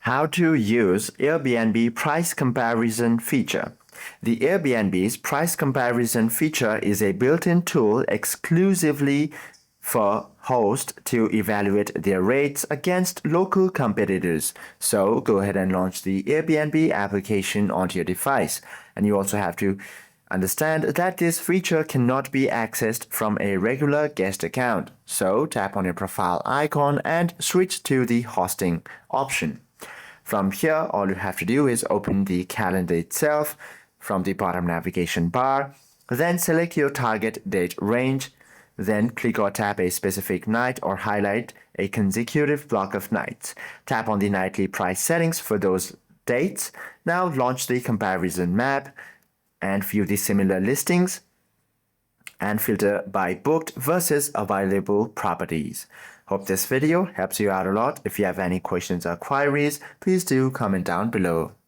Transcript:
How to use Airbnb Price Comparison feature. The Airbnb's Price Comparison feature is a built-in tool exclusively for hosts to evaluate their rates against local competitors. So go ahead and launch the Airbnb application onto your device. And you also have to understand that this feature cannot be accessed from a regular guest account. So tap on your profile icon and switch to the hosting option. From here, all you have to do is open the calendar itself from the bottom navigation bar, then select your target date range, then click or tap a specific night or highlight a consecutive block of nights. Tap on the nightly price settings for those dates. Now launch the comparison map and view the similar listings and filter by booked versus available properties. Hope this video helps you out a lot. If you have any questions or queries, please do comment down below.